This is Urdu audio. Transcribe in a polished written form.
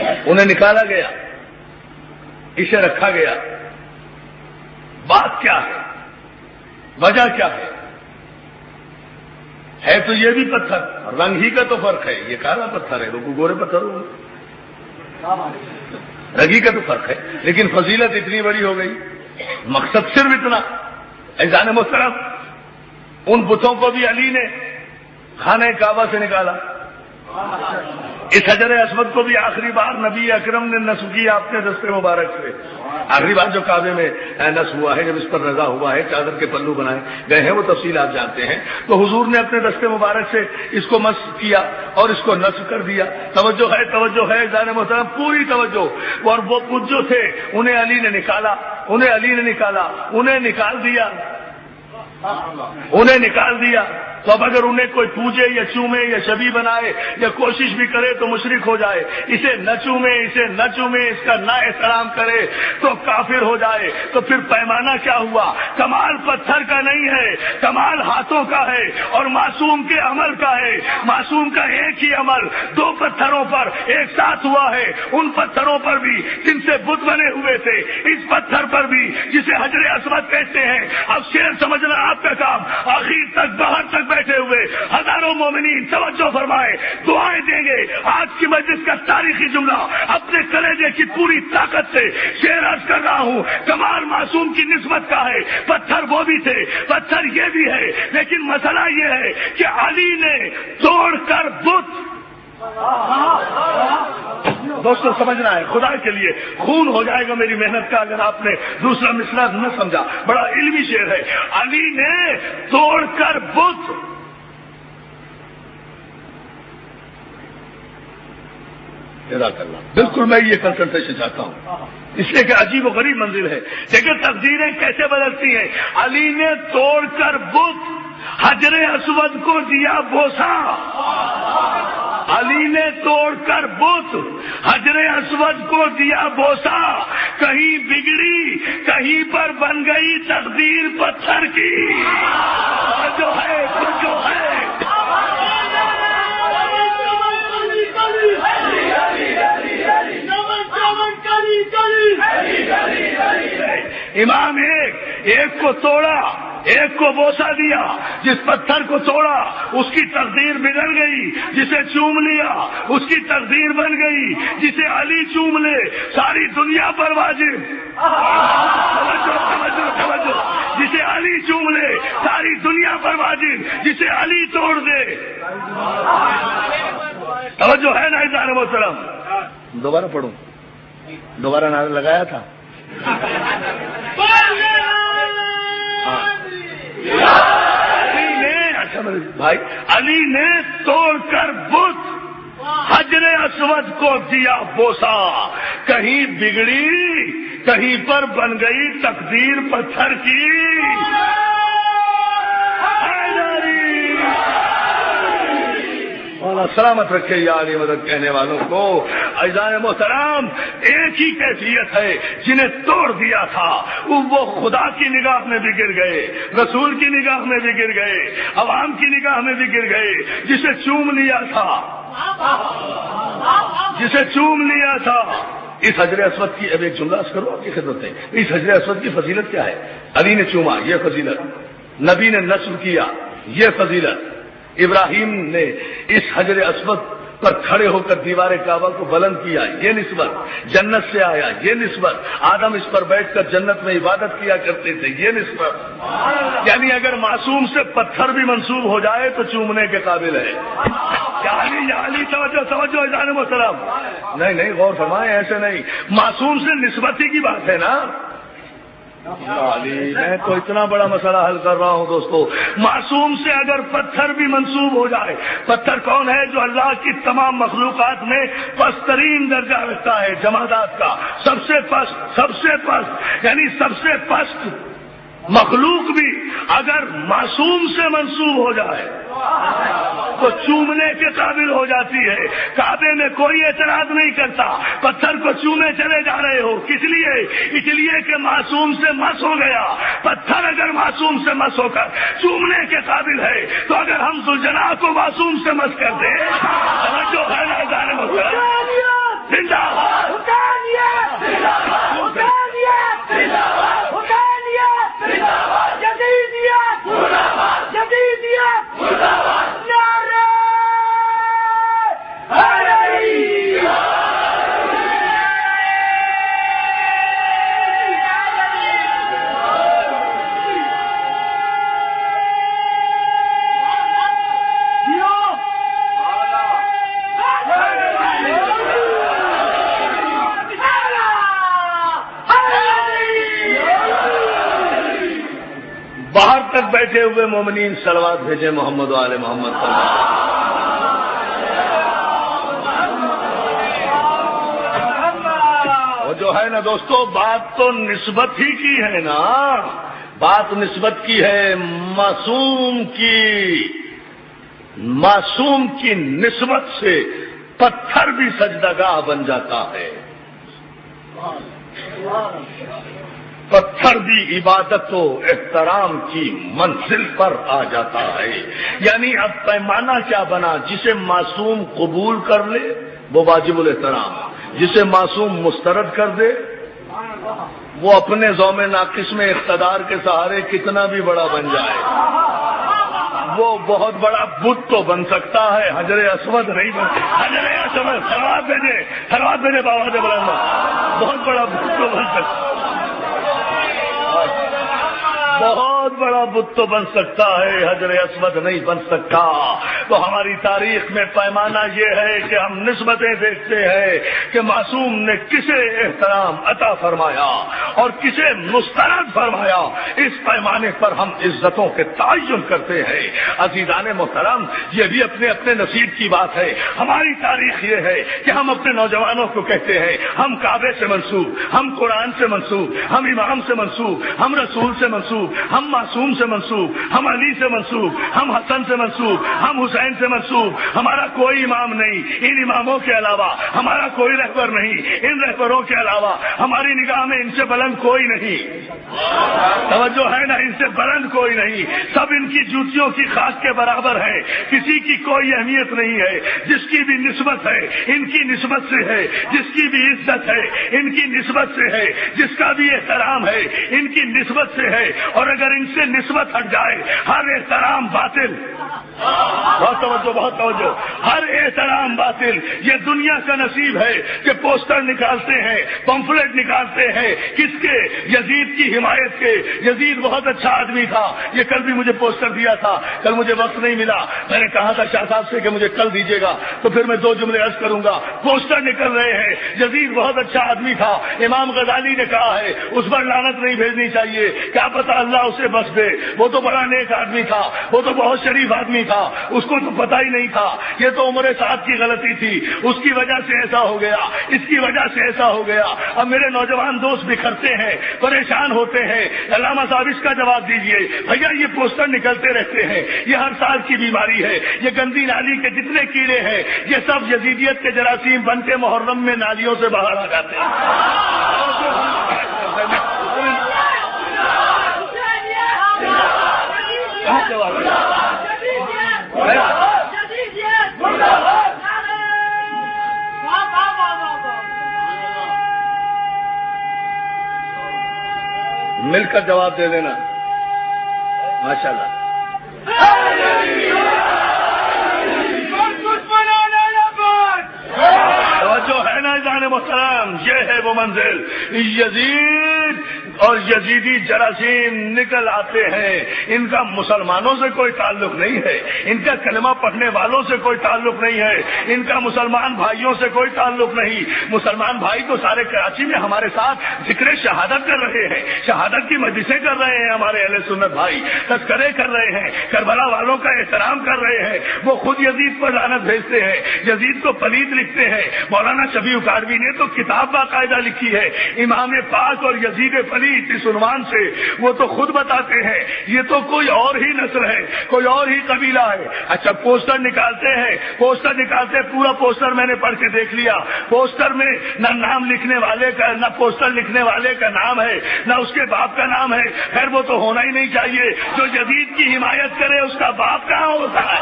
انہیں نکالا گیا، اسے رکھا گیا، بات کیا ہے، وجہ کیا ہے تو یہ بھی پتھر، رنگ ہی کا تو فرق ہے، یہ کالا پتھر ہے، وہ گورے پتھر ہوں، رنگ ہی کا تو فرق ہے، لیکن فضیلت اتنی بڑی ہو گئی، مقصد صرف اتنا۔ ایزان محترم، ان بتوں کو بھی علی نے خانہ کعبہ سے نکالا، اس حجر اسود کو بھی آخری بار نبی اکرم نے نصب کیا اپنے دستے مبارک سے، آخری بار جو کعبے میں نصب ہوا ہے، جب اس پر رضا ہوا ہے، چادر کے پلو بنائے گئے ہیں، وہ تفصیل آپ جانتے ہیں، تو حضور نے اپنے دستے مبارک سے اس کو مسح کیا اور اس کو نصب کر دیا۔ توجہ ہے جان محترم، پوری توجہ۔ اور وہ بت جو تھے انہیں علی نے نکالا، انہیں نکال دیا۔ تو اب اگر انہیں کوئی پوجے یا چومے یا شبی بنائے یا کوشش بھی کرے تو مشرک ہو جائے، اسے نہ چومے، اس کا نہ احترام کرے تو کافر ہو جائے۔ تو پھر پیمانہ کیا ہوا؟ کمال پتھر کا نہیں ہے، کمال ہاتھوں کا ہے اور معصوم کے عمل کا ہے۔ معصوم کا ایک ہی عمل دو پتھروں پر ایک ساتھ ہوا ہے، ان پتھروں پر بھی جن سے بت بنے ہوئے تھے، اس پتھر پر بھی جسے حجر اسود کہتے ہیں۔ اب شعر سمجھنا آپ کا کام، آخر تک باہر تک بیٹھے ہوئے ہزاروں مومنین توجہ فرمائے، دعائیں دیں گے۔ آج کی مجلس کا تاریخی جملہ اپنے کلیجے کی پوری طاقت سے شعر عرض کر رہا ہوں، کمال معصوم کی نسبت کا ہے۔ پتھر وہ بھی تھے، پتھر یہ بھی ہے، لیکن مسئلہ یہ ہے کہ علی نے توڑ کر بت، دوستوں سمجھنا ہے خدا کے لیے، خون ہو جائے گا میری محنت کا اگر آپ نے دوسرا مصرع نہ سمجھا، بڑا علمی شعر ہے۔ علی نے توڑ کر بت کرنا، بالکل میں یہ کنسنٹریشن چاہتا ہوں، اس لیے کہ عجیب و غریب منزل ہے، لیکن تقدیریں کیسے بدلتی ہیں۔ علی نے توڑ کر بت حجر اسود کو دیا بوسا، علی نے توڑ کر بت حجر اسود کو دیا بوسا، کہیں بگڑی کہیں پر بن گئی تقدیر پتھر کی، جو ہے جو ہے۔ امام ایک کو توڑا، ایک کو بوسا دیا، جس پتھر کو توڑا اس کی تقدیر بگڑ گئی، جسے چوم لیا اس کی تقدیر بن گئی، جسے علی چوم لے ساری دنیا پر واجب، توجہ، جسے علی چوم لے ساری دنیا پر واجب، جسے علی توڑ دے، توجہ ہے نا عزیزان محترم۔ دوبارہ پڑھوں، دوبارہ نعرہ لگایا تھا، بھائی علی نے توڑ کر بت حجر اسود کو دیا بوسا، کہیں بگڑی کہیں پر بن گئی تقدیر پتھر کی۔ مولا سلامت رکھے یا علی مدد کہنے والوں کو۔ عزیزان محترم، ایک ہی کیفیت ہے، جنہیں توڑ دیا تھا وہ خدا کی نگاہ میں بھی گر گئے، رسول کی نگاہ میں بھی گر گئے، عوام کی نگاہ میں بھی گر گئے۔ جسے چوم لیا تھا اس حجر اسود کی، اب ایک جملہ کرو آپ کی خدمت ہے، اس حجر اسود کی فضیلت کیا ہے؟ علی نے چوما، یہ فضیلت، نبی نے نصب کیا، یہ فضیلت، ابراہیم نے اس حجر اسود پر کھڑے ہو کر دیوار کعبہ کو بلند کیا، یہ نسبت، جنت سے آیا، یہ نسبت، آدم اس پر بیٹھ کر جنت میں عبادت کیا کرتے تھے، یہ نسبت۔ یعنی اگر معصوم سے پتھر بھی منسوب ہو جائے تو چومنے کے قابل ہے۔ علی توجہ عزیزان محترم، نہیں غور فرمائیں، ایسے نہیں، معصوم سے نسبتی کی بات ہے نا۔ میں تو اتنا بڑا مسئلہ حل کر رہا ہوں دوستو، معصوم سے اگر پتھر بھی منسوب ہو جائے، پتھر کون ہے؟ جو اللہ کی تمام مخلوقات میں پسترین درجہ رکھتا ہے، جمادات کا سب سے پست، یعنی سب سے پست مخلوق بھی اگر معصوم سے منسوب ہو جائے تو چومنے کے قابل ہو جاتی ہے۔ کعبے میں کوئی اعتراض نہیں کرتا، پتھر کو چومے چلے جا رہے ہو، کس لیے؟ اس لیے کہ معصوم سے مس ہو گیا۔ پتھر اگر معصوم سے مس ہو کر چومنے کے قابل ہے تو اگر ہم ذوالجلال کو معصوم سے مس کر دیں، جو ہے نا زندہ تک بیٹھے ہوئے مومنین صلوات بھیجے محمد والے محمد صلی اللہ علیہ وسلم۔ جو ہے نا دوستو، بات تو نسبت ہی کی ہے نا، بات نسبت کی ہے معصوم کی نسبت سے پتھر بھی سجدگاہ بن جاتا ہے، پتھر بھی عبادت و احترام کی منزل پر آ جاتا ہے۔ یعنی اب پیمانہ کیا بنا؟ جسے معصوم قبول کر لے وہ واجب الاحترام، جسے معصوم مسترد کر دے وہ اپنے ذوم ناقص میں اقتدار کے سہارے کتنا بھی بڑا بن جائے، وہ بہت بڑا بت تو بن سکتا ہے، حجر اسود نہیں بن سکتا۔ حجر اسود سلوات بھیجے بابا جب بہت بڑا بت تو بن سکتا، بہت بڑا بت تو بن سکتا ہے، حجر اسود نہیں بن سکتا۔ تو ہماری تاریخ میں پیمانہ یہ ہے کہ ہم نسبتیں دیکھتے ہیں کہ معصوم نے کسے احترام عطا فرمایا اور کسے مسترد فرمایا، اس پیمانے پر ہم عزتوں کے تعین کرتے ہیں۔ عزیزان محترم، یہ بھی اپنے اپنے نصیب کی بات ہے۔ ہماری تاریخ یہ ہے کہ ہم اپنے نوجوانوں کو کہتے ہیں ہم کعبے سے منسوب، ہم قرآن سے منسوب، ہم امام سے منسوب، ہم رسول سے منسوب، ہم معصوم سے منسوب، ہم علی سے منسوب، ہم حسن سے منسوب، ہم حسین سے منسوب، ہمارا کوئی امام نہیں ان اماموں کے علاوہ، ہمارا کوئی رہبر نہیں ان رہبروں کے علاوہ، ہماری نگاہ میں ان سے بلند کوئی نہیں، توجہ ہے نا، ان سے بلند کوئی نہیں، سب ان کی جوتیوں کی خاک کے برابر ہے، کسی کی کوئی اہمیت نہیں ہے، جس کی بھی نسبت ہے ان کی نسبت سے ہے، جس کی بھی عزت ہے ان کی نسبت سے ہے، جس کا بھی احترام ہے ان کی نسبت سے ہے، اور اگر ان سے نسبت ہٹ جائے ہر احترام باطل، بہت توجہ، ہر احترام باطل۔ یہ دنیا کا نصیب ہے کہ پوسٹر نکالتے ہیں، پمفلٹ نکالتے ہیں، کس کے؟ یزید کی حمایت کے۔ یزید بہت اچھا آدمی تھا، یہ کل بھی مجھے پوسٹر دیا تھا، کل مجھے وقت نہیں ملا، میں نے کہا تھا شاہ صاحب سے کہ مجھے کل دیجیے گا، تو پھر میں 2 جملے عرض کروں گا۔ پوسٹر نکل رہے ہیں، یزید بہت اچھا آدمی تھا، امام غزالی نے کہا ہے اس پر لعنت نہیں بھیجنی چاہیے، کیا پتہ اللہ اسے بخش دے، وہ تو بڑا نیک آدمی تھا، وہ تو بہت شریف آدمی تھا، اس کو تو پتہ ہی نہیں تھا، یہ تو عمر سعد کی غلطی تھی، اس کی وجہ سے ایسا ہو گیا، اس کی وجہ سے ایسا ہو گیا۔ اب میرے نوجوان دوست بکھرتے ہیں، پریشان ہوتے ہیں، علامہ صاحب اس کا جواب دیجئے۔ بھیا یہ پوسٹر نکلتے رہتے ہیں، یہ ہر سال کی بیماری ہے، یہ گندی نالی کے جتنے کیڑے ہیں یہ سب یزیدیت کے جراثیم بن کے محرم میں نالیوں سے باہر آ جاتے ہیں۔ مل کر جواب دے دینا، ماشاءاللہ۔ جو ہے نا جان محترم، یہ ہے وہ منزل، یزید اور یزیدی جراثیم نکل آتے ہیں، ان کا مسلمانوں سے کوئی تعلق نہیں ہے، ان کا کلمہ پڑھنے والوں سے کوئی تعلق نہیں ہے، ان کا مسلمان بھائیوں سے کوئی تعلق نہیں۔ مسلمان بھائی تو سارے کراچی میں ہمارے ساتھ ذکر شہادت کر رہے ہیں، شہادت کی مجلسیں کر رہے ہیں، ہمارے اہل سنت بھائی تذکرے کر رہے ہیں، کربلا والوں کا احترام کر رہے ہیں، وہ خود یزید پر لعنت بھیجتے ہیں، یزید کو پلید لکھتے ہیں۔ مولانا شفیع اکاڑوی نے تو کتاب باقاعدہ لکھی ہے امام پاک اور یزید پلید، اس عنوان سے، وہ تو خود بتاتے ہیں یہ تو کوئی اور ہی نسل ہے، کوئی اور ہی قبیلہ ہے۔ اچھا پوسٹر نکالتے ہیں، پوسٹر نکالتے، پورا پوسٹر میں نے پڑھ کے دیکھ لیا، پوسٹر میں نہ نام لکھنے والے کا، نہ پوسٹر لکھنے والے کا نام ہے، نہ اس کے باپ کا نام ہے، خیر وہ تو ہونا ہی نہیں چاہیے، جو یزید کی حمایت کرے اس کا باپ کہاں ہوتا ہے؟